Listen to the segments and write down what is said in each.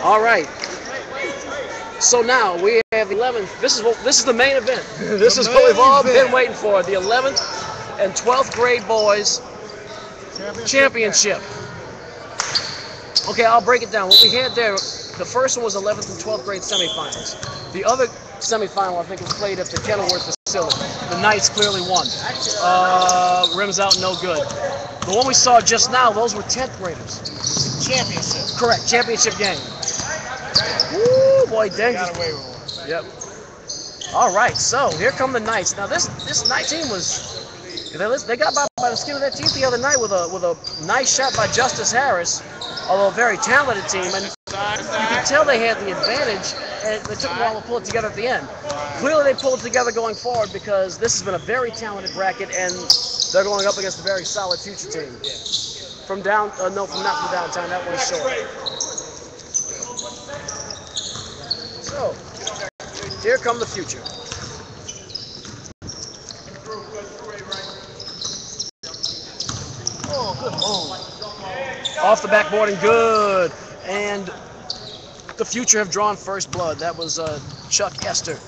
All right. So now we have 11th. This is the main event. This is what we've all been waiting for. The 11th and 12th grade boys championship. Okay, I'll break it down. What we had there, the first one was 11th and 12th grade semifinals. The other semifinal, I think, was played at the Kenilworth facility. The Knights clearly won. Rims out, no good. The one we saw just now, those were 10th graders. Championship. Correct, championship game. Woo, boy, dang. Got away with one. Yep. All right, so here come the Knights. Now this Knight team was, they got by the skin of their teeth the other night with a nice shot by Justice Harris, although a very talented team, and you could tell they had the advantage, and it took a while to pull it together at the end. Clearly they pulled it together going forward because this has been a very talented bracket, and they're going up against a very solid future team. From not from downtown, that one's short. So, here come the future. Oh, good move. Off the backboard and good. And the future have drawn first blood. That was Chuck Esther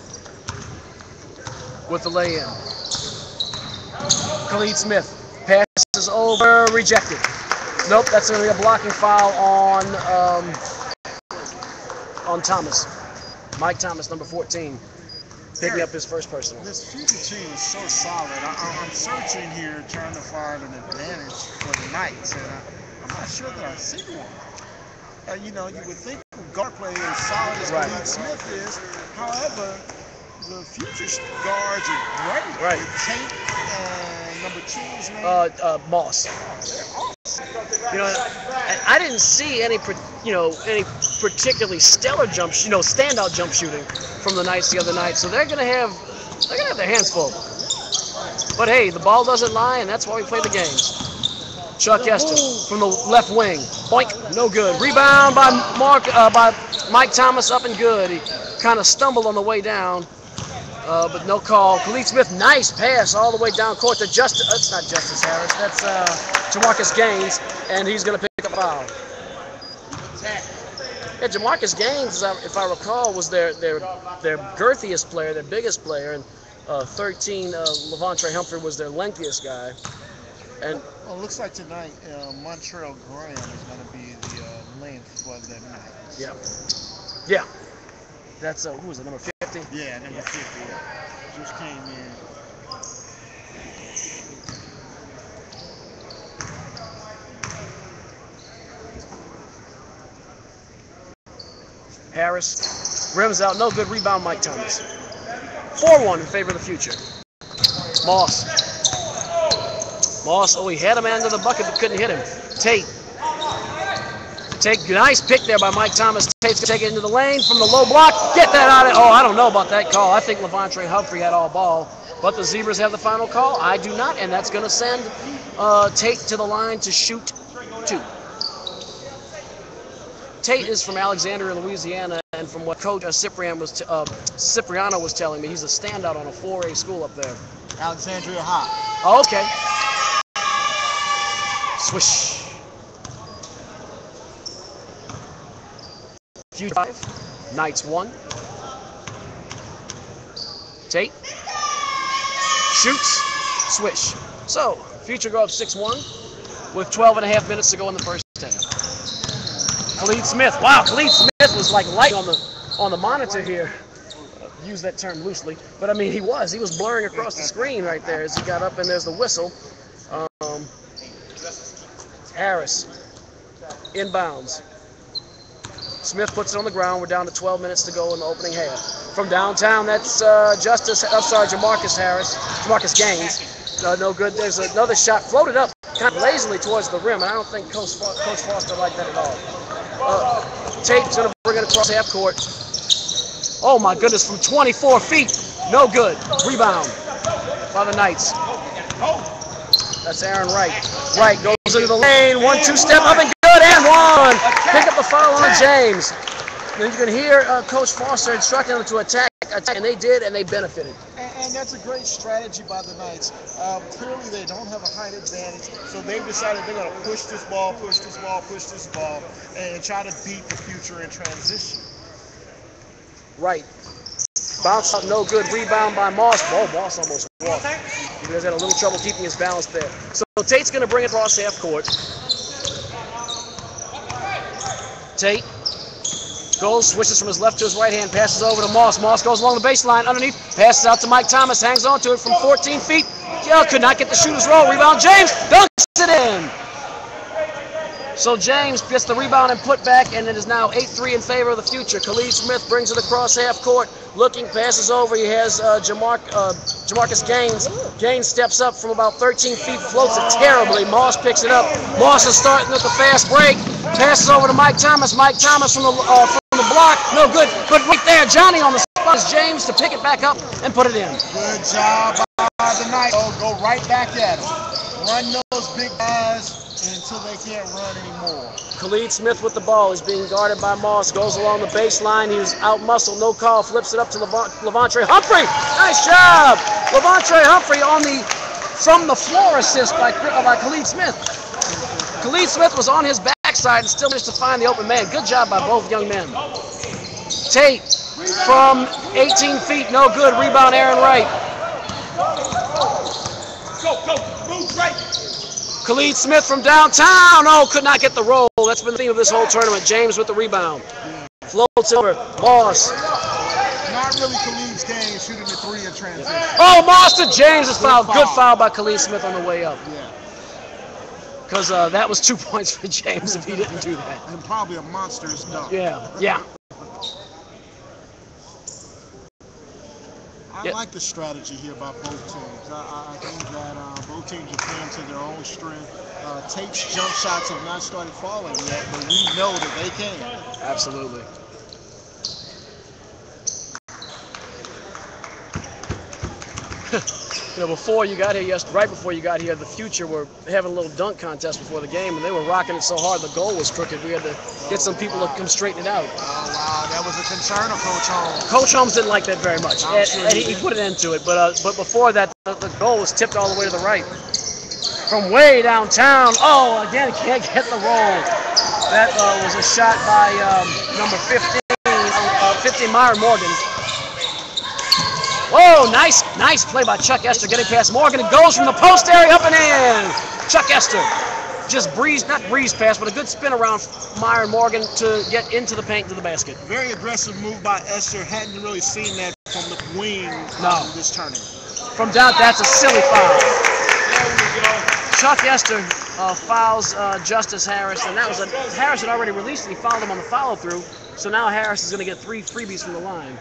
with the lay-in. Khalid Smith passes over, rejected. Nope, that's going to be a blocking foul on Thomas. Mike Thomas, number 14, picking up his first personal. This future team is so solid. I'm searching here, trying to find an advantage for the Knights, and I'm not sure that I see one. You would think a guard player as solid as Khalid Smith is. However, the future guards are great. Right. Tate and number 2's name? Moss. They're awesome. I didn't see any particularly stellar standout jump shooting from the Knights the other night. So they're gonna have their hands full. But hey, the ball doesn't lie, and that's why we play the games. Chuck Esther from the left wing, boink, no good. Rebound by Mike Thomas, up and good. He kind of stumbled on the way down, but no call. Khalid Smith, nice pass all the way down court to that's not Justice Harris, that's Jamarcus Gaines, and he's going to pick up a foul. Yeah, Jamarcus Gaines, if I recall, was their girthiest player, their biggest player, and 13, Levontre Humphrey was their lengthiest guy. And well, it looks like tonight Montreal Graham is going to be the length for the Knights. Yeah. That's who was it? Number 50. Yeah, number 50. Yeah. Just came in. Harris rims out, no good. Rebound, Mike Thomas. 4-1 in favor of the future. Moss, he had him under the bucket but couldn't hit him. Tate, nice pick there by Mike Thomas. Tate's going to take it into the lane from the low block. Get that out of it. Oh, I don't know about that call. I think Levontre Humphrey had all ball. But the Zebras have the final call. I do not, and that's going to send Tate to the line to shoot 2. Tate is from Alexandria, Louisiana, and from what Coach Cipriano was telling me, he's a standout on a 4A school up there. Alexandria High. Oh, okay. Swish. Future 5. Knights 1. Tate. Shoots. Swish. So, Future go up 6-1 with 12.5 minutes to go in the first half. Khalid Smith. Wow, Khalid Smith was like light on the monitor here. Use that term loosely, but I mean he was blurring across the screen right there as he got up, and there's the whistle. Harris inbounds. Smith puts it on the ground. We're down to 12 minutes to go in the opening half. From downtown, that's Jamarcus Gaines. No good. There's another shot floated up kind of lazily towards the rim, and I don't think Coach Foster liked that at all. Tate's going to bring it across half court. Oh my goodness, from 24 feet. No good. Rebound by the Knights. That's Aaron Wright. Wright goes into the lane. 1-2 step up and good, and 1. Pick up the foul on James. And you can hear Coach Foster instructing them to attack, and they did, and they benefited. And that's a great strategy by the Knights. Clearly, they don't have a height advantage, so they've decided they're going to push this ball, and try to beat the future in transition. Right. Bounce out, no good. Rebound by Moss. Oh, Moss almost walked. He has had a little trouble keeping his balance there. So Tate's going to bring it across half court. Tate goes, switches from his left to his right hand, passes over to Moss. Moss goes along the baseline underneath, passes out to Mike Thomas, hangs on to it from 14 feet. Yeah, could not get the shooter's roll. Rebound, James dunks it in. So James gets the rebound and put back, and it is now 8-3 in favor of the future. Khalid Smith brings it across half court, looking, passes over. He has Jamarcus Gaines. Gaines steps up from about 13 feet, floats it terribly. Moss picks it up. Moss is starting with the fast break. Passes over to Mike Thomas. Mike Thomas from the block, no good. But right there, Johnny on the spot is James to pick it back up and put it in. Good job by the Knights. Go right back at him. Run those big guys until they can't run anymore. Khalid Smith with the ball. He's being guarded by Moss. Goes along the baseline. He's out-muscled. No call. Flips it up to Levontre Humphrey. Nice job. Levontre Humphrey from the floor assist by Khalid Smith. Khalid Smith was on his backside and still managed to find the open man. Good job by both young men. Tate from 18 feet. No good. Rebound, Aaron Wright. Go. Move right. Khalid Smith from downtown. Oh, could not get the roll. That's been the theme of this whole tournament. James with the rebound. Floats over. Moss. Not really Khalid's game, shooting the three in transition. Oh, Moss to James is fouled. Good foul by Khalid Smith on the way up. Yeah. Because that was 2 points for James if he didn't do that. And probably a monstrous dunk. Yeah. I like the strategy here by both teams. I think that both teams are playing to their own strength. Tate's jump shots have not started falling yet, but we know that they can. Absolutely. You know, before you got here, right before you got here, the Future were having a little dunk contest before the game, and they were rocking it so hard the goal was crooked. We had to get some people to come straighten it out. Oh, wow. That was a concern of Coach Holmes. Coach Holmes didn't like that very much, and he put an end to it. But before that, the goal was tipped all the way to the right. From way downtown. Oh, again, can't get the roll. That was a shot by number 15, 15, Myron Morgan. Whoa, nice play by Chuck Esther, getting past Morgan. It goes from the post area up and in. Chuck Esther just not breeze past, but a good spin around Myron Morgan to get into the paint to the basket. Very aggressive move by Esther. Hadn't really seen that from the wing this tournament. From down, that's a silly foul. There we go. Chuck Esther fouls Justice Harris, and that was Harris had already released and he fouled him on the follow-through. So now Harris is going to get 3 freebies from the line.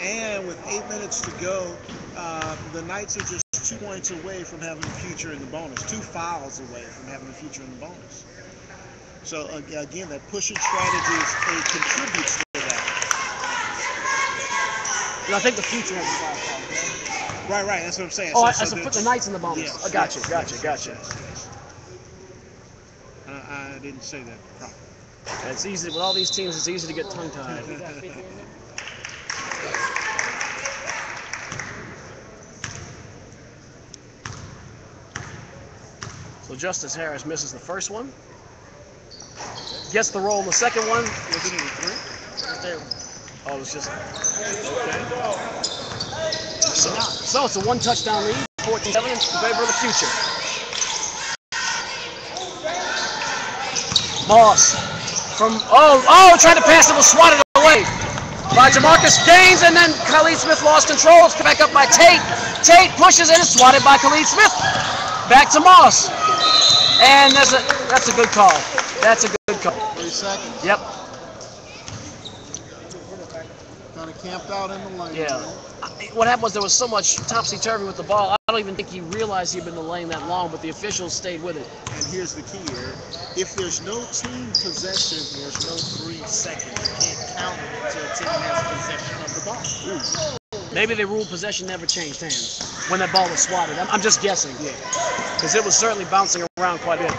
And with 8 minutes to go, the Knights are just 2 points away from having the Future in the bonus. 2 fouls away from having the Future in the bonus. So again, that pushing strategy contributes to that. I think the Future has 5 fouls. Right. That's what I'm saying. Oh, so put the Knights in the bonus. Yes, Gotcha. I didn't say that properly. It's easy with all these teams. It's easy to get tongue-tied. So Justice Harris misses the first one. Gets the roll in the second one. Was it in the 3? Right there. Oh, it was just... Okay. So it's a 1-touchdown lead, 14-7 in favor of the Future. Moss from... trying to pass it, was swatted away by Jamarcus Gaines, and then Khalid Smith lost control. It's back up by Tate. Tate pushes and is swatted by Khalid Smith. Back to Moss. And that's a good call. That's a good call. 3 seconds. Yep. Kind of camped out in the lane. Yeah. What happened was there was so much topsy-turvy with the ball, I don't even think he realized he'd been in the lane that long, but the officials stayed with it. And here's the key here. If there's no team possession, there's no 3 seconds. You can't count it until a team has possession of the ball. Ooh. Maybe the rule possession never changed hands when that ball was swatted. I'm just guessing. Yeah. Because it was certainly bouncing around quite a bit.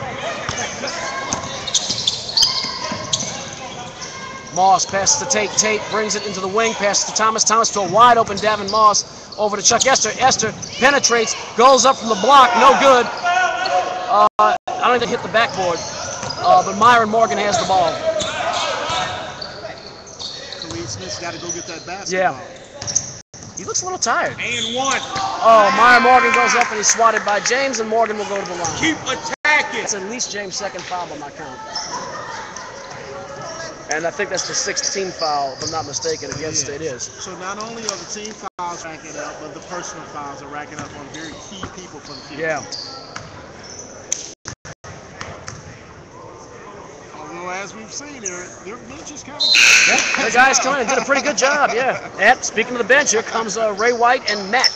Moss passes to Tate. Tate brings it into the wing, passes to Thomas. Thomas to a wide open Davin Moss. over to Chuck Esther. Esther penetrates, goes up from the block, no good. I don't think they hit the backboard, but Myron Morgan has the ball. Khalid Smith's got to go get that basketball. Yeah. He looks a little tired. And one. Oh, Myron Morgan goes up and he's swatted by James, and Morgan will go to the line. Keep attacking. It's at least James' second foul by my count. And I think that's the 16th foul, if I'm not mistaken, against it is. So not only are the team fouls racking up, but the personal fouls are racking up on very key people for the field. Yeah. Although, as we've seen, their bench is kind of good. Yeah, the guys coming in did a pretty good job, yeah. And speaking of the bench, here comes Ray White and Matt.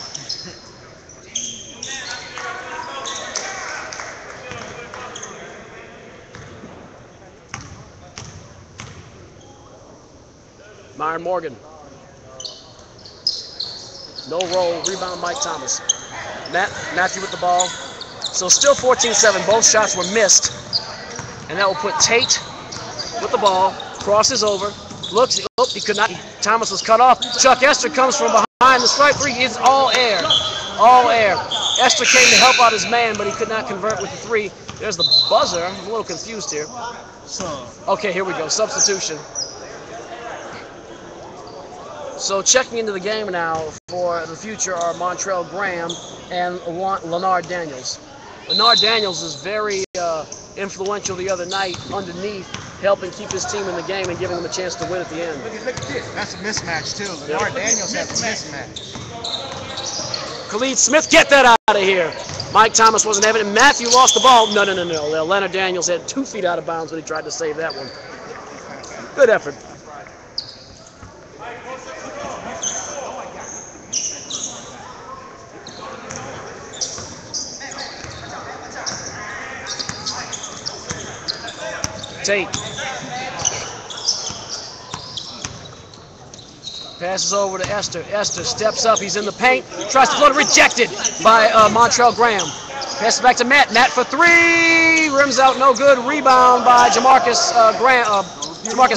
Myron Morgan. No roll, rebound Mike Thomas. Matthew with the ball. So still 14-7, both shots were missed. And that will put Tate with the ball, crosses over, looks, oh, he could not, Thomas was cut off. Chuck Esther comes from behind the stripe three, it's all air, all air. Esther came to help out his man, but he could not convert with the three. There's the buzzer, I'm a little confused here. Okay, here we go, substitution. So checking into the game now for the future are Montrell Graham and Leonard Daniels. Leonard Daniels is very influential the other night underneath, helping keep his team in the game and giving them a chance to win at the end. That's a mismatch too. Leonard Daniels has a mismatch. Khalid Smith, get that out of here. Mike Thomas wasn't having it. Matthew lost the ball. No. Leonard Daniels had 2 feet out of bounds when he tried to save that one. Good effort. Tate passes over to Esther. Esther steps up. He's in the paint. Tries to float it. Rejected by Montrell Graham. Passes back to Matt. Matt for three. Rims out. No good. Rebound by Jamarcus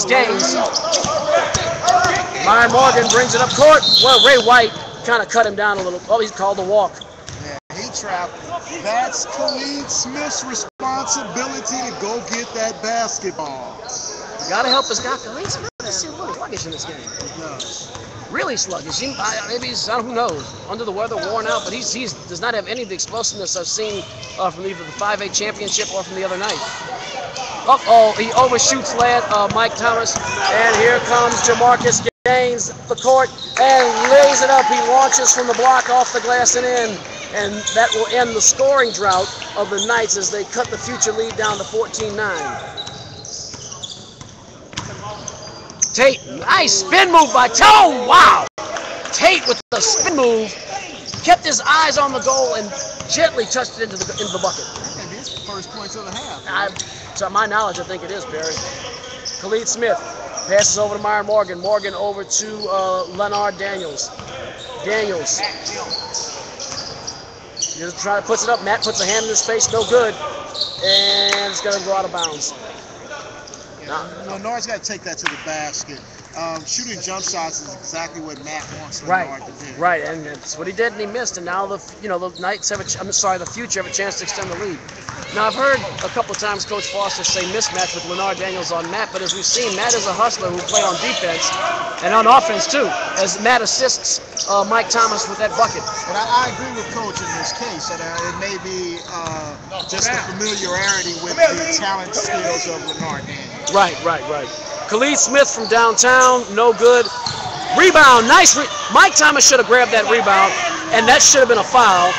Gaines. Myron Morgan brings it up court. Well, Ray White kind of cut him down a little. Oh, he's called a walk. Yeah, he trapped. That's Khalid Smith's responsibility to go get that basketball. You got to help us guy. Khalid Smith is a little sluggish in this game. He does. Really sluggish. Maybe he's, who knows, under the weather, worn out, but he does not have any of the explosiveness I've seen from either the 5A championship or from the other night. Uh-oh, he overshoots Mike Thomas, and here comes Jamarcus Gaines the court and lays it up. He launches from the block off the glass and in, and that will end the scoring drought of the Knights as they cut the future lead down to 14-9. Tate, nice spin move by Tate. Oh, wow! Tate with the spin move, kept his eyes on the goal and gently touched it into the bucket. And his first points of the half. To my knowledge, I think it is, Barry. Khalid Smith passes over to Myron Morgan. Morgan over to Leonard Daniels. Daniels. Just trying to puts it up. Matt puts a hand in his face, no good. And it's going to go out of bounds. Leonard's got to take that to the basket. Shooting jump shots is exactly what Matt wants Leonard to do. Right, and that's what he did, and he missed. And now the Knights have the future have a chance to extend the lead. Now I've heard a couple of times Coach Foster say mismatch with Leonard Daniels on Matt, but as we've seen, Matt is a hustler who plays on defense and on offense too, as Matt assists Mike Thomas with that bucket. But I agree with Coach in this case that it may be just the familiarity with the talent skills of Leonard Daniels. Right. Khalid Smith from downtown, no good. Rebound, nice. Mike Thomas should have grabbed that rebound, and that should have been a foul.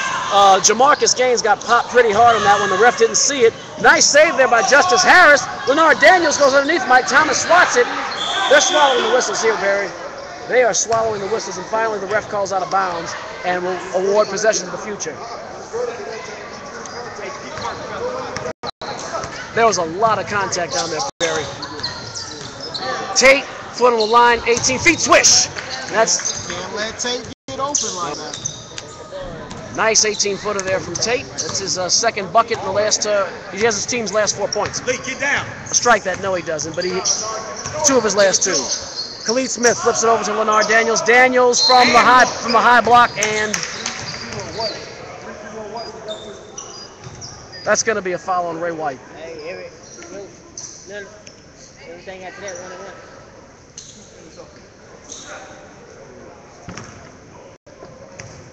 Jamarcus Gaines got popped pretty hard on that one. The ref didn't see it. Nice save there by Justice Harris. Leonard Daniels goes underneath. Mike Thomas swats it. They're swallowing the whistles here, Barry. They are swallowing the whistles, and finally the ref calls out of bounds and will award possession to the future. There was a lot of contact down there, Barry. Tate, foot on the line, 18 feet, swish. Can't let Tate get open like that. Nice 18-footer there from Tate. That's his second bucket in the last, he has his team's last 4 points. Lee, get down. Strike that, no he doesn't, but 2 of his last 2. Khalid Smith flips it over to Leonard Daniels. Daniels from the high block, and that's going to be a foul on Ray White. Hey, everything after that, 1-1.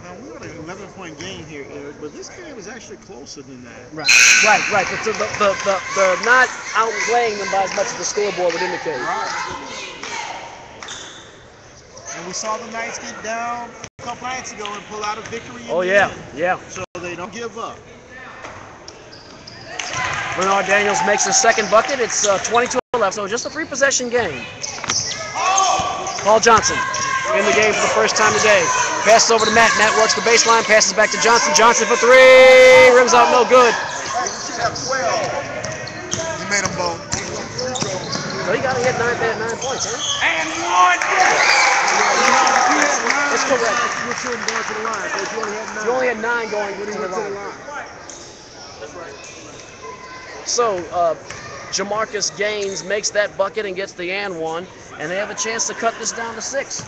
Now, we got an 11-point game here, Eric, but this game is actually closer than that. Right. But the not outplaying them by as much as the scoreboard would indicate. Right. And we saw the Knights get down a couple nights ago and pull out a victory. Oh, yeah. So they don't give up. Leonard Daniels makes his second bucket. It's 22-11, so just a 3-possession game. Paul Johnson in the game for the first time today. Passes over to Matt. Matt works the baseline, passes back to Johnson. Johnson for 3. Rims out, no good. He made them both. So he got to hit 9 points, huh? And one! That's correct. You shouldn't go to the line, because you only had 9. You only had 9 going to the line. That's right. So, Jamarcus Gaines makes that bucket and gets the and one, and they have a chance to cut this down to 6.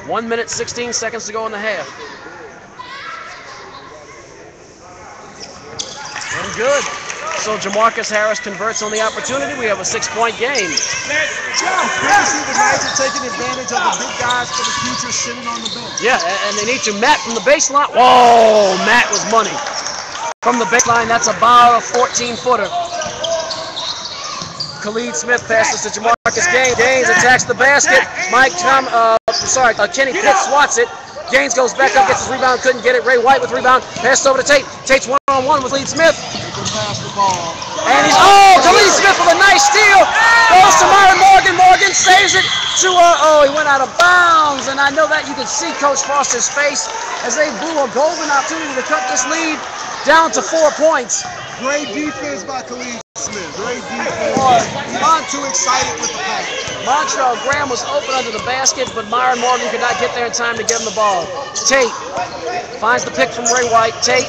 1 minute, 16 seconds to go in the half. And good. So Jamarcus Harris converts on the opportunity. We have a 6-point game. Good to see the Knights are taking advantage of the big guys for the future sitting on the bench. Yeah, and they need to. Matt from the baseline. Whoa, Matt was money. From the baseline, that's about a 14-footer. Khalid Smith passes to Jamarcus Gaines. Gaines attacks the basket. Kenny Pitt swats it. Gaines goes back up, gets his rebound, couldn't get it. Ray White with rebound, passed over to Tate. Tate's one-on-one with Khalid Smith. Pass the ball. And Khalid Smith with a nice steal. Goes to Myron Morgan. Morgan saves it to, he went out of bounds. And I know that you could see Coach Foster's face as they blew a golden opportunity to cut this lead down to 4 points. Great defense by Khalid Smith. Great defense. Not too excited with the pass. Montrell Graham was open under the basket, but Myron Morgan could not get there in time to give him the ball. Tate finds the pick from Ray White. Tate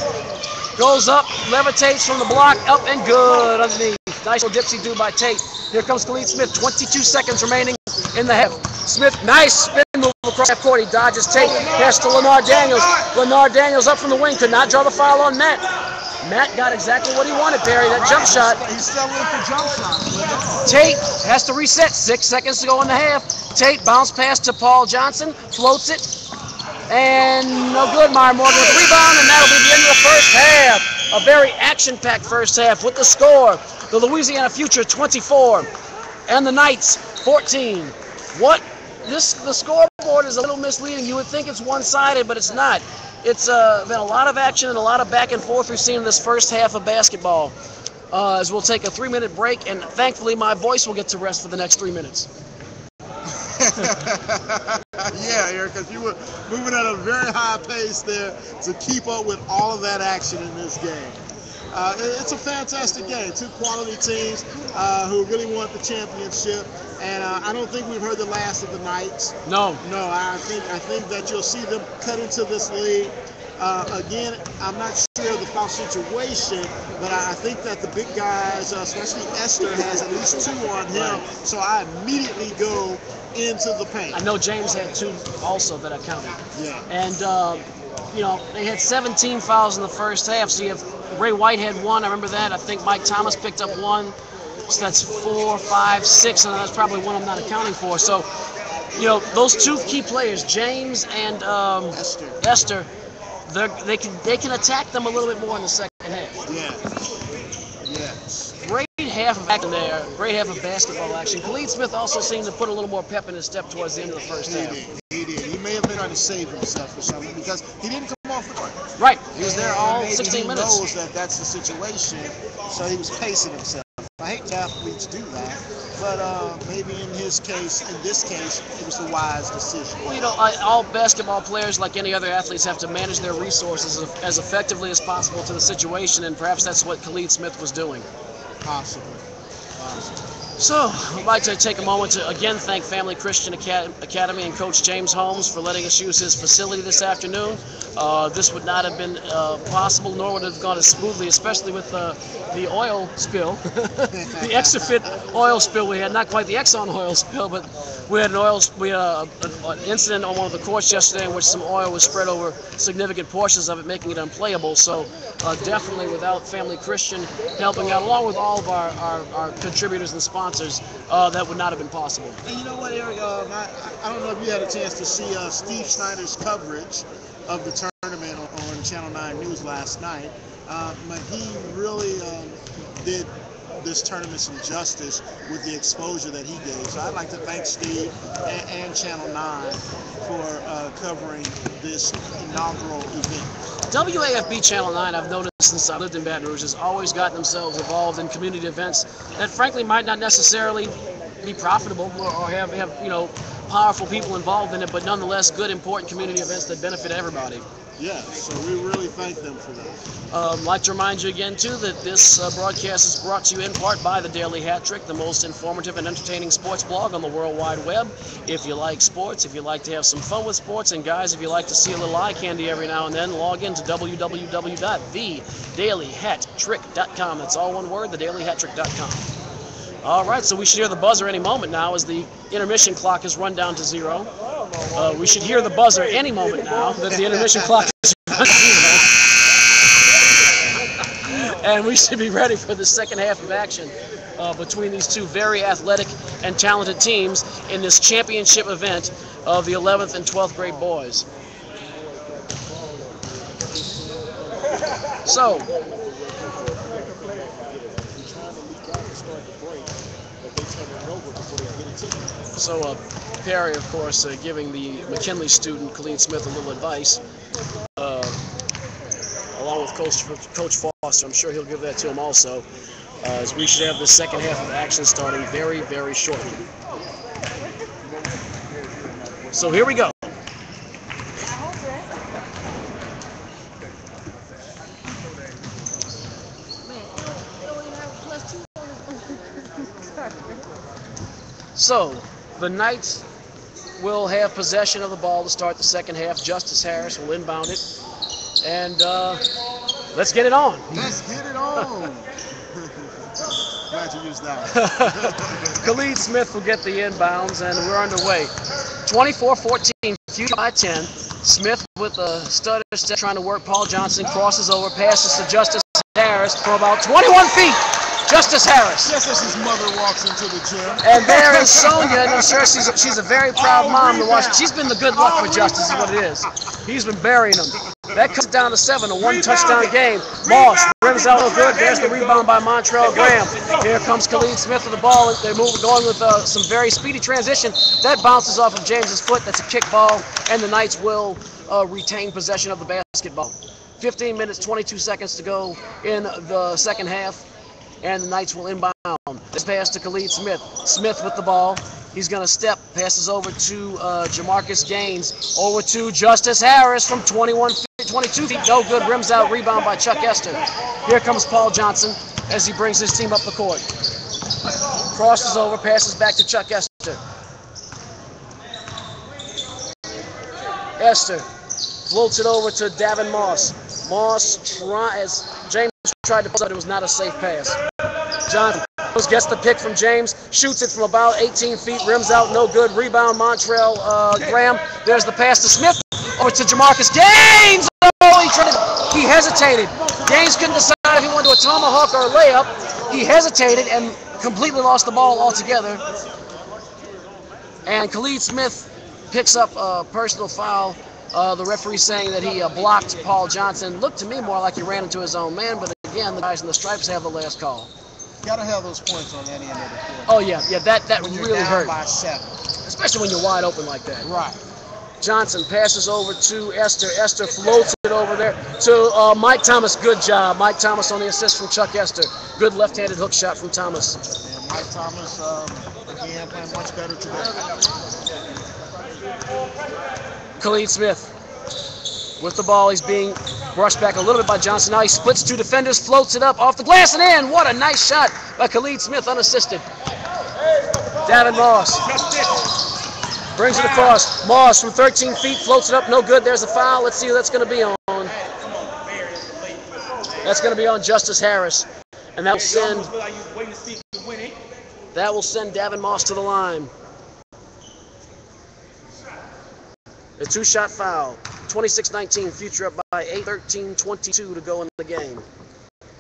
goes up, levitates from the block, up and good underneath. Nice little dipsy-do by Tate. Here comes Khalid Smith, 22 seconds remaining in the half. Smith, nice spin move across half court. He dodges Tate. Pass to Leonard Daniels. Leonard Daniels up from the wing, could not draw the foul on Matt. Matt got exactly what he wanted, Barry, that jump shot. He's settling for jump shots. Tate has to reset, 6 seconds to go in the half. Tate bounce pass to Paul Johnson, floats it, and no good. Myron Morgan with the rebound, and that'll be the end of the first half. A very action-packed first half with the score. The Louisiana Future 24 and the Knights 14. The scoreboard is a little misleading. You would think it's one-sided, but it's not. It's been a lot of action and a lot of back and forth we've seen in this first half of basketball. As we'll take a 3-minute break, and thankfully my voice will get to rest for the next 3 minutes. Yeah, Eric, because you were moving at a very high pace there to keep up with all of that action in this game. It's a fantastic game. 2 quality teams who really want the championship, and I don't think we've heard the last of the Knights. No. I think that you'll see them cut into this league. Again, I'm not sure of the foul situation, but I think that the big guys, especially Esther, has at least 2 on him. So I immediately go into the paint. I know James had 2 also that I counted. Yeah. And, they had 17 fouls in the first half. So you have Ray White had 1. I remember that. I think Mike Thomas picked up 1. So that's 4, 5, 6, and that's probably 1 I'm not accounting for. So, those 2 key players, James and Esther, they can attack them a little bit more in the second half. Yeah. Great half of action there. Great half of basketball action. Khalid Smith also seemed to put a little more pep in his step towards the end of the first half. He did. He may have been trying to save himself or something because he didn't come off the court. Right. He was there all maybe 16 minutes. He knows that that's the situation, so he was pacing himself. I hate athletes do that, but maybe in this case, it was the wise decision. Well, all basketball players, like any other athletes, have to manage their resources as effectively as possible to the situation, and perhaps that's what Khalid Smith was doing. Possibly. So, I'd like to take a moment to again thank Family Christian Academy and Coach James Holmes for letting us use his facility this afternoon. This would not have been possible, nor would it have gone as smoothly, especially with the oil spill, the Exafit oil spill we had. Not quite the Exxon oil spill, but we had an incident on one of the courts yesterday in which some oil was spread over significant portions of it, making it unplayable. So, definitely without Family Christian helping out, along with all of our contributors and sponsors, that would not have been possible. And you know what, Eric? I don't know if you had a chance to see Steve Snyder's coverage of the tournament on Channel 9 News last night, but he really did this tournament some justice with the exposure that he gave. So I'd like to thank Steve and Channel 9 for covering this inaugural event. WAFB Channel 9, I've noticed since I lived in Baton Rouge, has always gotten themselves involved in community events that frankly might not necessarily be profitable or have powerful people involved in it, but nonetheless good, important community events that benefit everybody. Yeah, so we really thank them for that. I'd like to remind you again, too, that this broadcast is brought to you in part by the Daily Hat Trick, the most informative and entertaining sports blog on the World Wide Web. If you like sports, if you like to have some fun with sports, and guys, if you like to see a little eye candy every now and then, log in to www.thedailyhattrick.com. That's all one word, thedailyhattrick.com. All right, so we should hear the buzzer any moment now as the intermission clock has run down to 0. We should hear the buzzer any moment now that the intermission clock has run to 0. And we should be ready for the second half of action between these two very athletic and talented teams in this championship event of the 11th and 12th grade boys. So Perry, of course, giving the McKinley student, Khalid Smith, a little advice, along with Coach Foster. I'm sure he'll give that to him also, as we should have the second half of action starting very, very shortly. So here we go. So, the Knights will have possession of the ball to start the second half. Justice Harris will inbound it. And let's get it on. Let's get it on. Glad you used that. Khalid Smith will get the inbounds, and we're underway. 24-14, future by 10. Smith with a stutter step trying to work. Paul Johnson crosses over, passes to Justice Harris for about 21 feet. Justice Harris. Just as his mother walks into the gym. And there is Sonia, and I'm sure she's a very proud mom to watch. She's been the good luck for Justice is what it is. He's been burying them. That cuts it down to 7, a one-touchdown game. Moss rims out no good. There's the rebound by Montrell Graham. Here comes Khalid Smith with the ball. They're going with some very speedy transition. That bounces off of James's foot. That's a kick ball, and the Knights will retain possession of the basketball. 15 minutes, 22 seconds to go in the second half. And the Knights will inbound. This pass to Khalid Smith. Smith with the ball. He's going to step. Passes over to Jamarcus Gaines. Over to Justice Harris from 22 feet. No good. Rims out. Rebound by Chuck Esther. Here comes Paul Johnson as he brings his team up the court. Crosses over. Passes back to Chuck Esther. Esther floats it over to Davin Moss. Moss as James tried to pass, but it was not a safe pass. Johnson gets the pick from James, shoots it from about 18 feet, rims out, no good. Rebound, Montrell Graham. There's the pass to Smith, over to Jamarcus Gaines. Oh, he hesitated. Gaines couldn't decide if he wanted to a tomahawk or a layup. He hesitated and completely lost the ball altogether. And Khalid Smith picks up a personal foul. The referee saying that he blocked Paul Johnson. Looked to me more like he ran into his own man, but again, the guys in the stripes have the last call. Gotta have those points on that end of the court. Oh yeah, that when really you're down hurt. by 7. Especially when you're wide open like that. Right. Johnson passes over to Esther. Esther floats it over there to Mike Thomas. Good job. Mike Thomas on the assist from Chuck Esther. Good left-handed hook shot from Thomas. And Mike Thomas, again, playing much better today. Khalid Smith with the ball. He's being brushed back a little bit by Johnson. Now he splits 2 defenders, floats it up off the glass and in. What a nice shot by Khalid Smith, unassisted. Davin Moss brings it across. Moss from 13 feet floats it up. No good. There's a foul. Let's see who that's going to be on. That's going to be on Justice Harris. And that will send Davin Moss to the line. A two-shot foul. 26-19. Future up by 8. 13-22 to go in the game.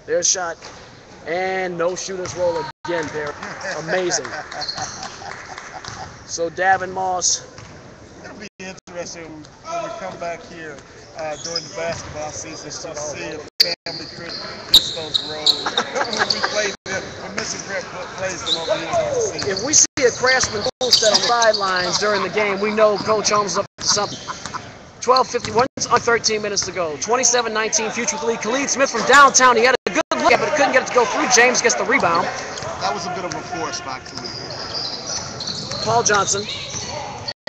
There's shot. And no shooter's roll again, Barry. Amazing. So Davin Moss. It'll be interesting when we come back here during the basketball season to see if family could miss those roles. When Missing Prep plays them over here on the season. If we see a Craftsman full set on the sidelines during the game, we know Coach Holmes is up to something. 12:51 on 13 minutes to go. 27-19 Future with the lead. Khalid Smith from downtown. He had a good look at it, but couldn't get it to go through. James gets the rebound. That was a bit of a force by Khalid. Paul Johnson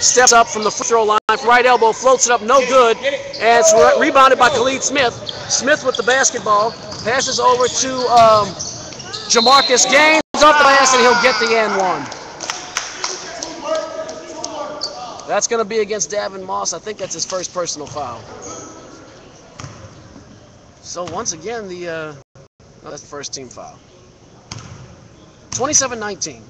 steps up from the free throw line. Right elbow floats it up. No good. And it's rebounded by Khalid Smith. Smith with the basketball. Passes over to Jamarcus Gaines. Off the glass, and he'll get the and one. That's going to be against Davin Moss. I think that's his first personal foul. So once again, that's the first team foul. 27-19.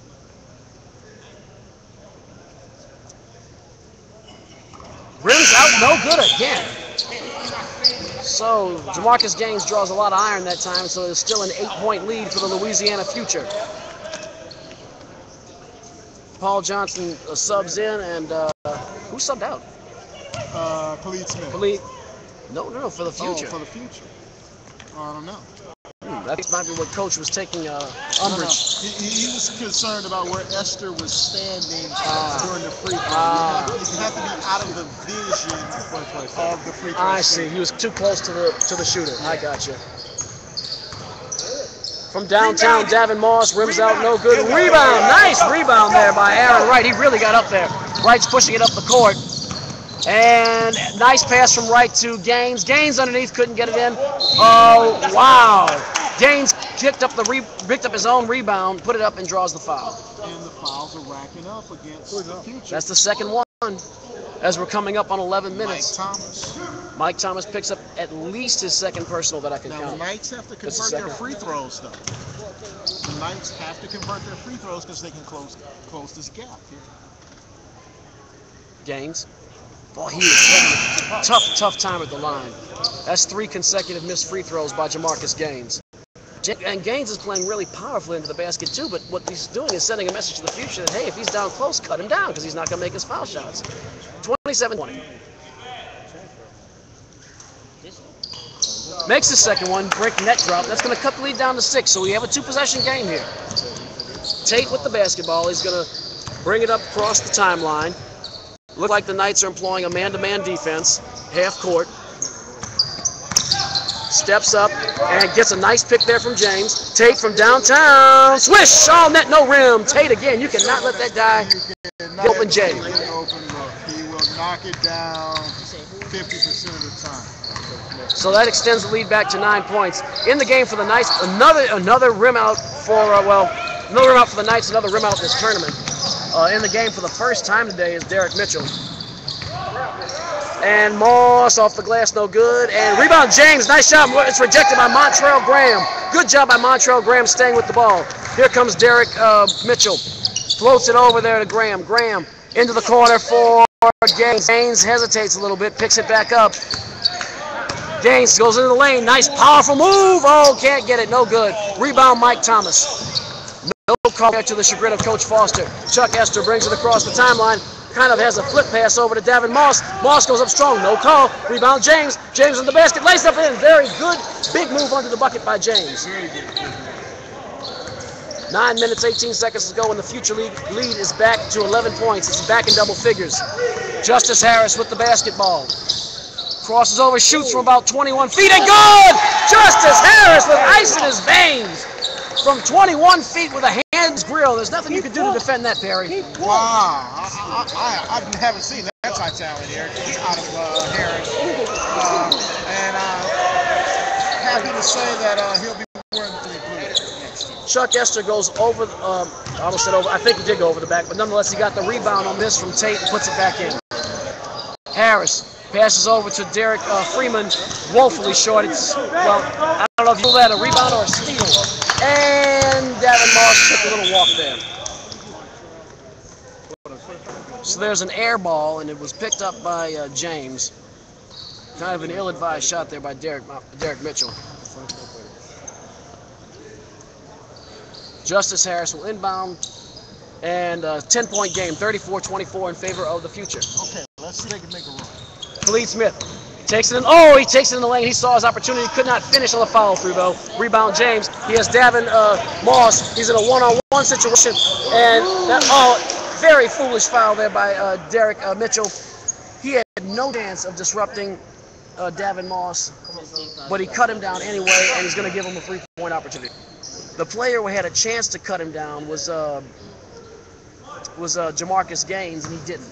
Rims out, no good again. So Jamarcus Gaines draws a lot of iron that time, so there's still an 8-point lead for the Louisiana Future. Paul Johnson subs in, and who subbed out? Khalid Smith. Khalid. No, for the Future. Oh, for the Future. I don't know. That might be what Coach was taking umbrage. No. He was concerned about where Esther was standing during the free throw. You have to be out of the vision of the free throw. I see. He was too close to the shooter. I got you. From downtown, Davin Moss rims out, no good. Rebound, nice rebound there by Aaron Wright. He really got up there. Wright's pushing it up the court. And nice pass from Wright to Gaines. Gaines underneath, couldn't get it in. Oh, wow. Gaines picked up his own rebound, put it up, and draws the foul. And the fouls are racking up against the Future. That's the second one as we're coming up on 11 minutes. Mike Thomas picks up at least his second personal that I can count. Now, the Knights have to convert their free throws, though. The Knights have to convert their free throws because they can close this gap here. Gaines. Boy, he is having a tough time at the line. That's 3 consecutive missed free throws by Jamarcus Gaines. And Gaines is playing really powerfully into the basket, too, but what he's doing is sending a message to the Future that, hey, if he's down close, cut him down, because he's not going to make his foul shots. 27-20. Makes the second one, break net drop. That's going to cut the lead down to 6, so we have a 2-possession game here. Tate with the basketball. He's going to bring it up across the timeline. Look like the Knights are employing a man-to-man defense, half court. Steps up and gets a nice pick there from James. Tate from downtown. Swish! All net, no rim. Tate again. You cannot let that guy get open, Jay. He will knock it down 50% of the time. So that extends the lead back to 9 points. In the game for the Knights, another rim out for, another rim out for the Knights, another rim out in this tournament. In the game for the first time today is Derek Mitchell. And Moss off the glass, no good. And rebound, James, nice shot. It's rejected by Montrell Graham. Good job by Montrell Graham staying with the ball. Here comes Derek Mitchell. Floats it over there to Graham. Graham into the corner for Gaines. Gaines hesitates a little bit, picks it back up. Gaines goes into the lane. Nice, powerful move. Oh, can't get it. No good. Rebound, Mike Thomas. No call there to the chagrin of Coach Foster. Chuck Esther brings it across the timeline. Kind of has a flip pass over to Davin Moss. Moss goes up strong. No call. Rebound, James. James in the basket. Lays up in. Very good. Big move under the bucket by James. 9 minutes, 18 seconds to go, and the Future lead is back to 11 points. It's back in double figures. Justice Harris with the basketball. Crosses over, shoots from about 21 feet, and good! Justice Harris with ice in his veins. From 21 feet with a hand's grill. There's nothing you can do to defend that, Perry. Wow. I haven't seen that type of talent here out of Harris. And happy to say that he'll be wearing the blue next year. Chuck Esther goes over, I almost said over, I think he did go over the back, but nonetheless he got the rebound on this from Tate and puts it back in. Harris passes over to Derek Freeman, woefully short. It's, well, I don't know if you call that a rebound or a steal. And Davin Moss took a little walk there. So there's an air ball, and it was picked up by James. Kind of an ill-advised shot there by Derek Mitchell. Justice Harris will inbound, and 10-point game, 34-24 in favor of the Future. Okay, let's see if they can make a run. Khalid Smith takes it in. Oh, he takes it in the lane. He saw his opportunity. Could not finish on the follow through, though. Rebound James. He has Davin Moss. He's in a one-on-one situation. And that, very foolish foul there by Derek Mitchell. He had no chance of disrupting Davin Moss, but he cut him down anyway, and he's going to give him a three-point opportunity. The player who had a chance to cut him down was Jamarcus Gaines, and he didn't.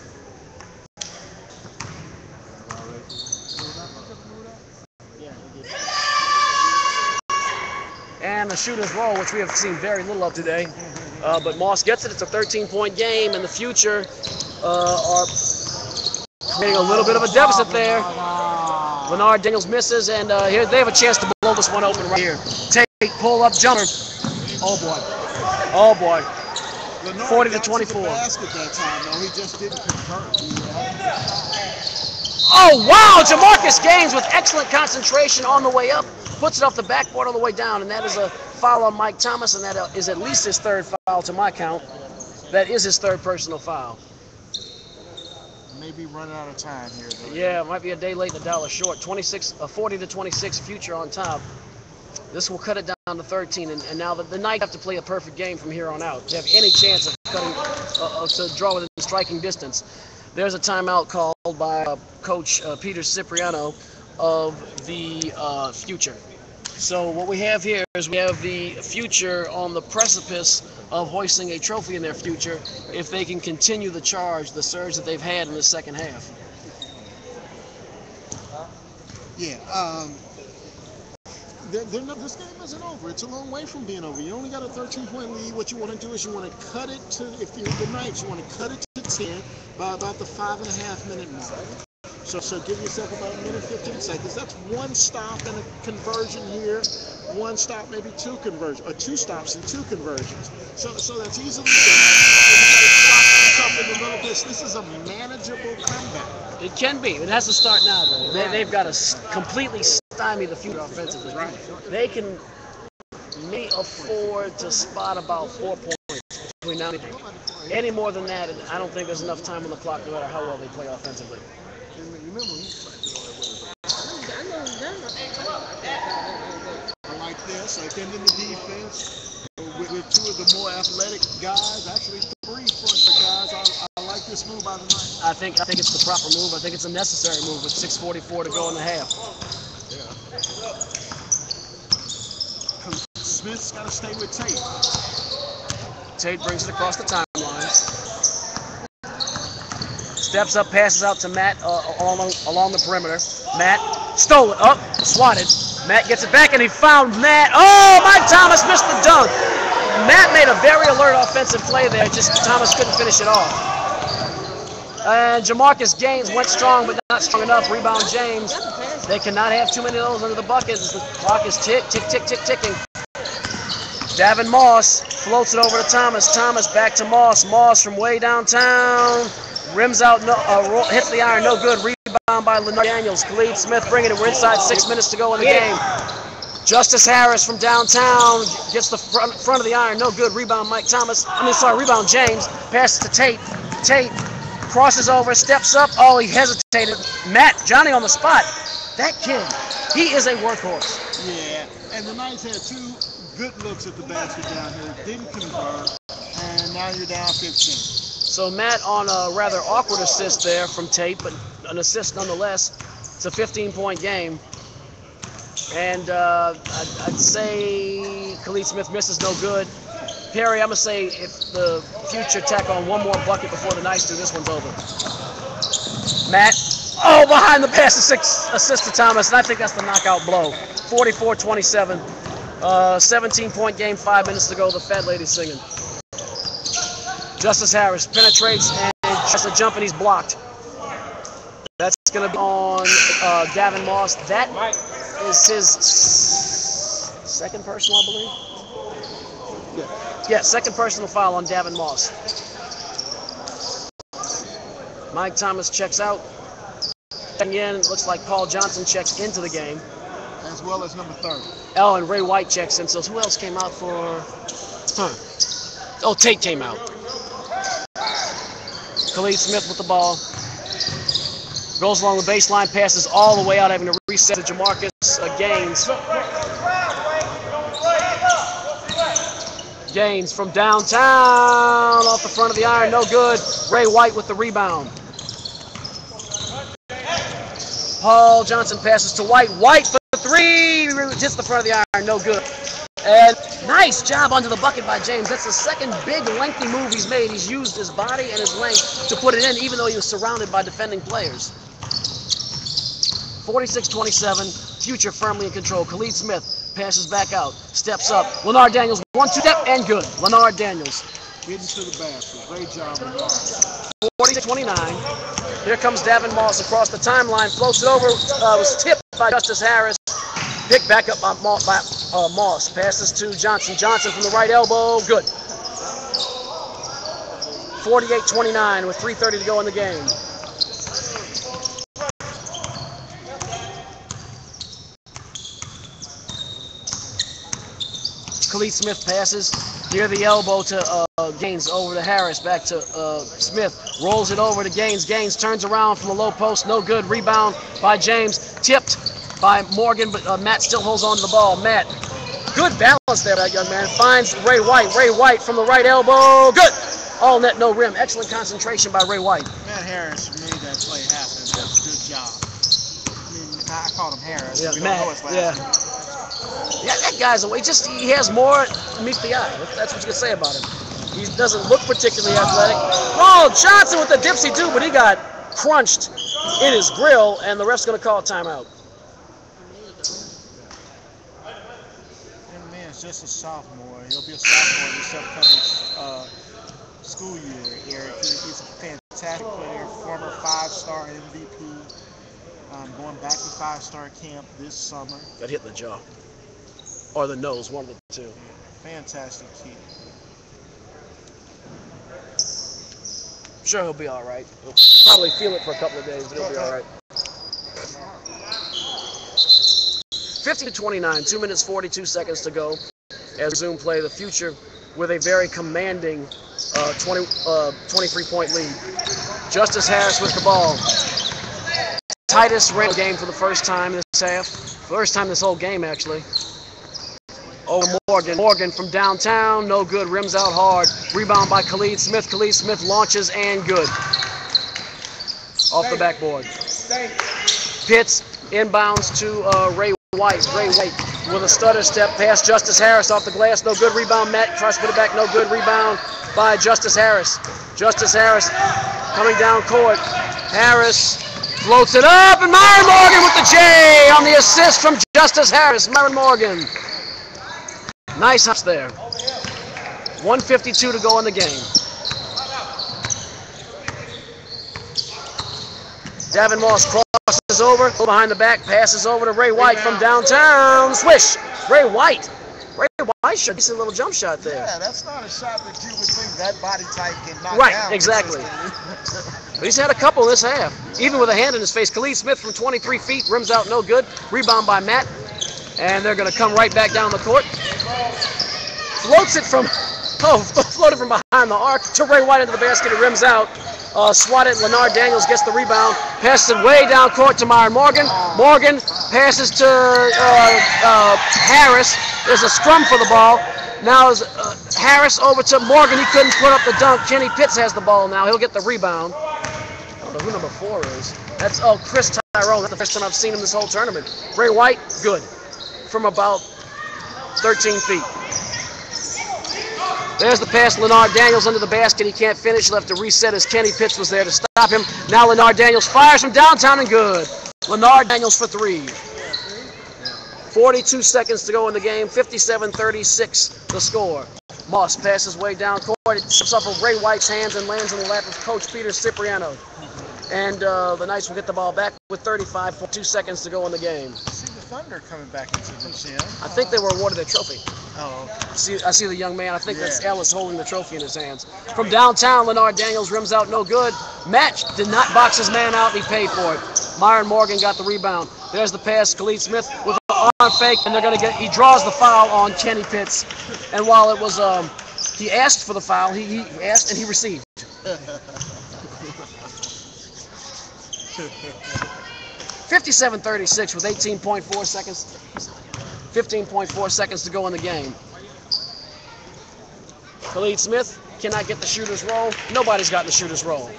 And the shooter's roll, which we have seen very little of today. But Moss gets it. It's a 13-point game, and the Future are creating a little bit of a deficit there. Leonard Daniels misses, and here they have a chance to blow this one open right here. Tate pull-up jumper. Oh, boy. Oh, boy. 40-24. Basket that time, though. He just didn't convert. Oh, wow! Jamarcus Gaines with excellent concentration on the way up. Puts it off the backboard on the way down, and that is a foul on Mike Thomas, and that is at least his third foul to my count. That is his third personal foul. Maybe running out of time here, though. Yeah, it might be a day late and a dollar short. 40-26 Future on top. This will cut it down to 13, and now the Knights have to play a perfect game from here on out to have any chance of cutting, to draw within striking distance. There's a timeout called by Coach Peter Cipriano of the Future. So what we have here is we have the Future on the precipice of hoisting a trophy in their future if they can continue the surge that they've had in the second half. Yeah, this game isn't over. It's a long way from being over. You only got a 13-point lead. What you want to do is you want to cut it to, if you're the Knights, you want to cut it to 10 by about the 5.5-minute mark. So give yourself about a minute 15 seconds. That's one stop and a conversion here. One stop, maybe two conversions, or two stops and two conversions. So that's easily done. In the middle of this is a manageable comeback. It can be. It has to start now, though. They've got to completely stymie the Future offensively. Right. They can may afford to spot about 4 points between now and then. Any more than that, I don't think there's enough time on the clock no matter how well they play offensively. I like this. Like them in the defense with two of the more athletic guys, actually three frontal guys. I like this move by the Knights. I think it's the proper move. I think it's a necessary move with 6:44 to go in the half. Smith's got to stay with Tate. Tate brings it across the timeline. Steps up, passes out to Matt along the perimeter. Matt stole it up, swatted. Matt gets it back, and he found Matt. Oh, Mike Thomas missed the dunk. Matt made a very alert offensive play there. Just Thomas couldn't finish it off. And Jamarcus Gaines went strong, but not strong enough. Rebound James. They cannot have too many of those under the bucket. The clock is ticking. Davin Moss floats it over to Thomas. Thomas back to Moss. Moss from way downtown. Rims out, hits the iron, no good. Rebound by Leonard Daniels. Khalid Smith bringing it. We're inside 6 minutes to go in the game. Justice Harris from downtown gets the front of the iron, no good. Rebound rebound James. Passes to Tate. Tate crosses over, steps up. Oh, he hesitated. Johnny on the spot. That kid, he is a workhorse. Yeah, and the Knights had two good looks at the basket down here. Didn't convert, and now you're down 15. So Matt on a rather awkward assist there from Tate, but an assist nonetheless. It's a 15-point game. And I'd say Khalid Smith misses no good. Perry, I'm going to say if the Future tack on one more bucket before the Knights do, this one's over. Matt, behind the pass, assist to Thomas, and I think that's the knockout blow. 44-27. 17-point game, 5 minutes to go. The fat lady's singing. Justice Harris penetrates and tries to jump, and he's blocked. That's going to be on Davin Moss. That is his second personal, I believe. Yeah, second personal foul on Davin Moss. Mike Thomas checks out. Again, it looks like Paul Johnson checks into the game. As well as number 30. Oh, and Ray White checks in. So who else came out for... Oh, Tate came out. Khalid Smith with the ball. Goes along the baseline, passes all the way out, having to reset to Jamarcus Gaines. Gaines from downtown, off the front of the iron, no good. Ray White with the rebound. Paul Johnson passes to White. White for three, hits the front of the iron, no good. And nice job under the bucket by James. That's the second big lengthy move he's made. He's used his body and his length to put it in, even though he was surrounded by defending players. 46-27, Future firmly in control. Khalid Smith passes back out, steps up. Leonard Daniels, 1-2 step, and good. Leonard Daniels. Getting to the basket. Great job, Leonard. 40-29. Here comes Davin Moss across the timeline. Floats it over. Was tipped by Justice Harris. Picked back up by Moss. Passes to Johnson. Johnson from the right elbow. Good. 48-29 with 3:30 to go in the game. Khalid Smith passes near the elbow to Gaines, over to Harris, back to Smith, rolls it over to Gaines. Gaines turns around from the low post, no good. Rebound by James, tipped by Morgan, but Matt still holds on to the ball. Matt, good balance there, that young man. Finds Ray White. Ray White from the right elbow, good. All net, no rim. Excellent concentration by Ray White. Matt Harris made that play happen. That's a good job. I mean, I called him Harris. Yeah, we Matt, don't know his last name. Yeah, that guy's away. He has more to meet the eye. That's what you can say about him. He doesn't look particularly athletic. Oh, Johnson with the dipsy-do, but he got crunched in his grill, and the ref's going to call a timeout. And man, it's just a sophomore. He'll be a sophomore this upcoming school year, Eric. He's a fantastic player, former 5-star MVP. Going back to 5-star camp this summer. Got hit in the jaw. Or the nose, one of the two. Fantastic kid. I'm sure he'll be all right. He'll probably feel it for a couple of days, but he'll be all right. 50-29, 2 minutes 42 seconds to go as we resume play. The Future with a very commanding 23-point lead. Justice Harris with the ball. Tightest rate game for the first time this half. First time this whole game, actually. Over Morgan. Morgan from downtown, no good. Rims out hard. Rebound by Khalid Smith. Khalid Smith launches and good. Off the backboard. Pitts inbounds to Ray White. Ray White with a stutter step past Justice Harris off the glass. No good. Rebound. Matt tries to put it back. No good. Rebound by Justice Harris. Justice Harris coming down court. Harris floats it up, and Myron Morgan with the J on the assist from Justice Harris. Myron Morgan. Nice hops there. 1:52 to go in the game. Davin Moss crosses over, behind the back, passes over to Ray White from downtown. Swish! Ray White. Ray White should be a little jump shot there. Yeah, that's not a shot that you would think that body type can knock down. Right, exactly. But he's had a couple this half, even with a hand in his face. Khalid Smith from 23 feet, rims out, no good. Rebound by Matt, and they're going to come right back down the court. Floats it from, floated from behind the arc to Ray White into the basket. It rims out. Swatted. Leonard Daniels gets the rebound. Passes it way down court to Myron Morgan. Morgan passes to Harris. There's a scrum for the ball. Now is Harris over to Morgan. He couldn't put up the dunk. Kenny Pitts has the ball now. He'll get the rebound. I don't know who number 4 is. That's Chris Tyrone. That's the first time I've seen him this whole tournament. Ray White, good. From about 13 feet. There's the pass. Leonard Daniels under the basket. He can't finish. He'll have to reset as Kenny Pitts was there to stop him. Now Leonard Daniels fires from downtown and good. Leonard Daniels for 3. 42 seconds to go in the game. 57-36 the score. Moss passes way down court. It slips off of Ray White's hands and lands in the lap of Coach Peter Cipriano. And the Knights will get the ball back with 35.2 seconds to go in the game. I see the Thunder coming back into the gym. I think they were awarded a trophy. Oh, okay. I see the young man. I think that's Ellis holding the trophy in his hands. From downtown, Leonard Daniels rims out no good. Match did not box his man out, and he paid for it. Myron Morgan got the rebound. There's the pass. Khalid Smith with an arm fake, and he draws the foul on Kenny Pitts. And while it was, he asked for the foul, he asked and he received. 57-36 with 15.4 seconds to go in the game. Khalid Smith cannot get the shooter's roll. Nobody's got the shooter's roll.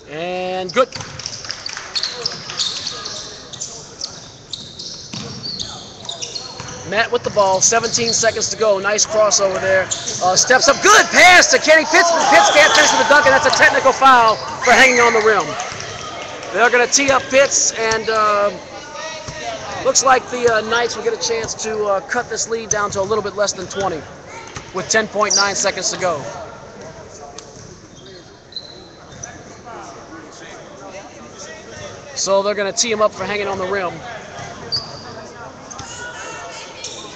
And good. Matt with the ball, 17 seconds to go. Nice crossover there. Steps up, good pass to Kenny Pitts. Pitts can't finish with the dunk, and that's a technical foul for hanging on the rim. They're going to tee up Pitts, and looks like the Knights will get a chance to cut this lead down to a little bit less than 20 with 10.9 seconds to go. So they're going to tee him up for hanging on the rim.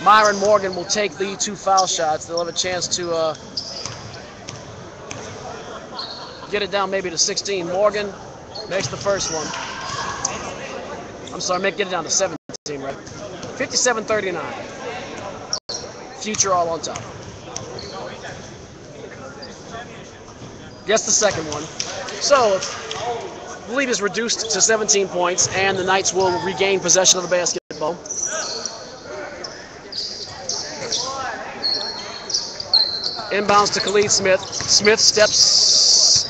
Myron Morgan will take the 2 foul shots. They'll have a chance to get it down maybe to 16. Morgan makes the first one. I'm sorry, get it down to 17, right? 57-39. Future all on top. Gets the second one. So the lead is reduced to 17 points, and the Knights will regain possession of the basketball. Inbounds to Khalid Smith. Smith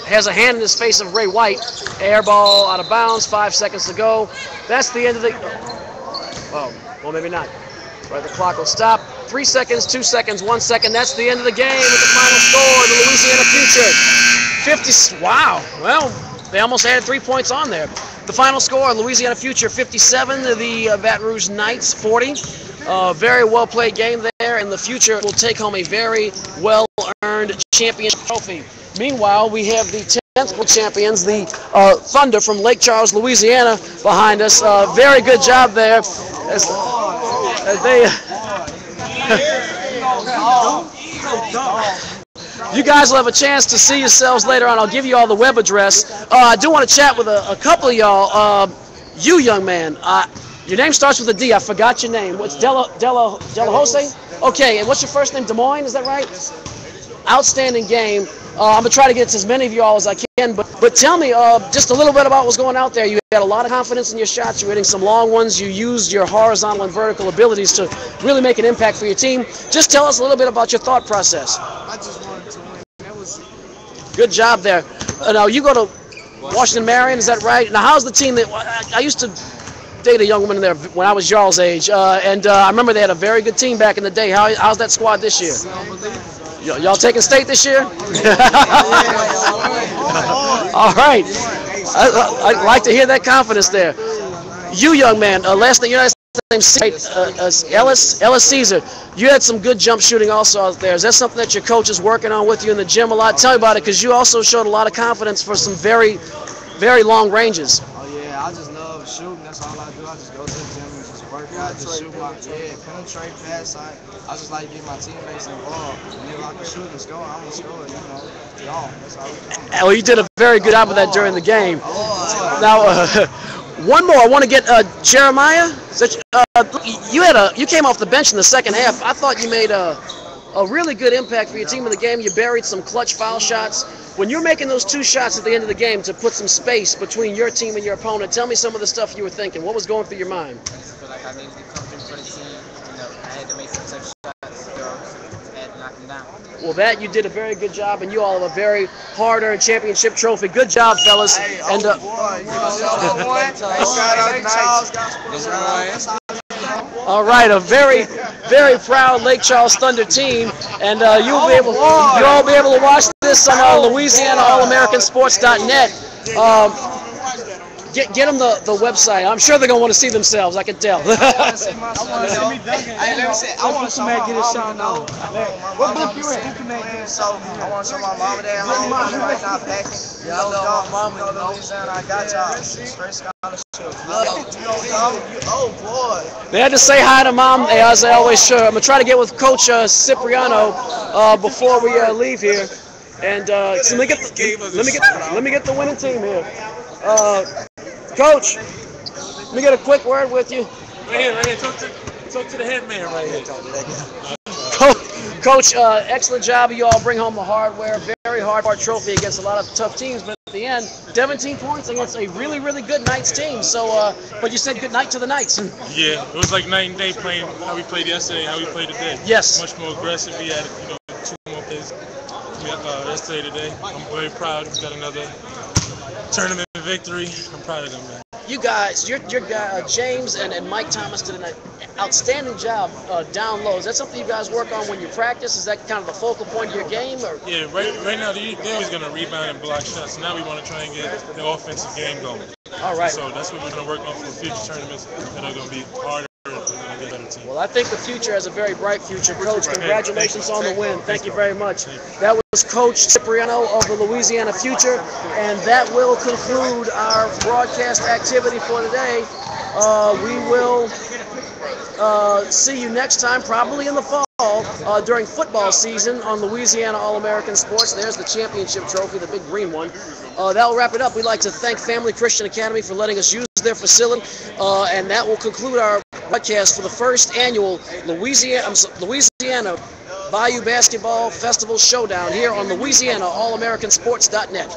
has a hand in his face of Ray White. Air ball out of bounds, 5 seconds to go. That's the end of the... Oh, well, maybe not. Right, the clock will stop. 3 seconds, 2 seconds, 1 second. That's the end of the game with the final score. The Louisiana Future 50... Wow. Well, they almost added 3 points on there. The final score, Louisiana Future 57, the Baton Rouge Knights 40. Very well played game there, and the Future will take home a very well-earned championship trophy. Meanwhile, we have the 10th champions, the Thunder from Lake Charles, Louisiana, behind us. Very good job there. As they, you guys will have a chance to see yourselves later on. I'll give you all the web address. I do want to chat with a couple of y'all. You, young man, your name starts with a D. I forgot your name. What's Delahose? Okay, and what's your first name? Des Moines, is that right? Outstanding game. I'm going to try to get to as many of you all as I can, but tell me just a little bit about what's going out there. You had a lot of confidence in your shots. You're hitting some long ones. You used your horizontal and vertical abilities to really make an impact for your team. Just tell us a little bit about your thought process. I just wanted to win. That was good job there. Now, you go to Washington Marion, is that right? Now, how's the team? I used to date a young woman there when I was y'all's age, and I remember they had a very good team back in the day. How's that squad this year? Y'all taking state this year? All right. I'd like to hear that confidence there. You, young man, last name, your last name Ellis Caesar. You had some good jump shooting also out there. Is that something that your coach is working on with you in the gym a lot? Tell me about it, because you also showed a lot of confidence for some very, very long ranges. Oh yeah, I just love shooting. That's all I do. I just go to the gym and just work out, just shoot my penetrate pass. I just like getting my teammates involved. And if I can shoot and score, I'm gonna score. That's all we do. Well, you did a very good job of that during the game. Now, one more. I want to get Jeremiah. You came off the bench in the second half. I thought you made a really good impact for your team in the game. You buried some clutch foul shots. When you're making those 2 shots at the end of the game to put some space between your team and your opponent, tell me some of the stuff you were thinking. What was going through your mind? I just feel like I needed to come through for the team. I had to make some tough shots. I had to knock them down. Well, that you did a very good job, and you all have a very hard-earned championship trophy. Good job, fellas. Hey, and boy, you know, all right, a very, very proud Lake Charles Thunder team, and you'll all be able to watch this on LouisianaAllAmericanSports.net. Get them the website. I'm sure they're gonna want to see themselves. I can tell. I want to show my mama. What book you in? So I want to show my mama that home right now packing. You know, Louisiana, I got y'all. Straight scholarship. Oh boy. They had to say hi to Mom, as I always should. I'm gonna try to get with Coach Cipriano before we leave here. And so let me get the winning team here. Coach, let me get a quick word with you. Right here. Talk to the head man right here. Coach, excellent job. You all bring home the hardware. Very hard trophy against a lot of tough teams, but at the end, 17 points against a really, really good Knights team. So, but you said good night to the Knights. Yeah, it was like night and day playing how we played yesterday, how we played today. Yes. Much more aggressive. We had 2 more plays yesterday, today. I'm very proud. We got another tournament victory. I'm proud of them, man. You guys, your guy, James and Mike Thomas did an outstanding job down low. Is that something you guys work on when you practice? Is that kind of the focal point of your game? Or? Yeah, right now they're always going to rebound and block shots. So now we want to try and get the offensive game going. All right. So that's what we're going to work on for future tournaments that are going to be harder and get a better team. Well, I think the future has a very bright future. Coach, congratulations on the win. Thank you very much. That was Coach Cipriano of the Louisiana Future, and that will conclude our broadcast activity for today. We will see you next time, probably in the fall, during football season on Louisiana All-American Sports. There's the championship trophy, the big green one. That will wrap it up. We'd like to thank Family Christian Academy for letting us use their facility, and that will conclude our broadcast for the first annual Louisiana Bayou Basketball Festival Showdown here on LouisianaAllAmericanSports.net.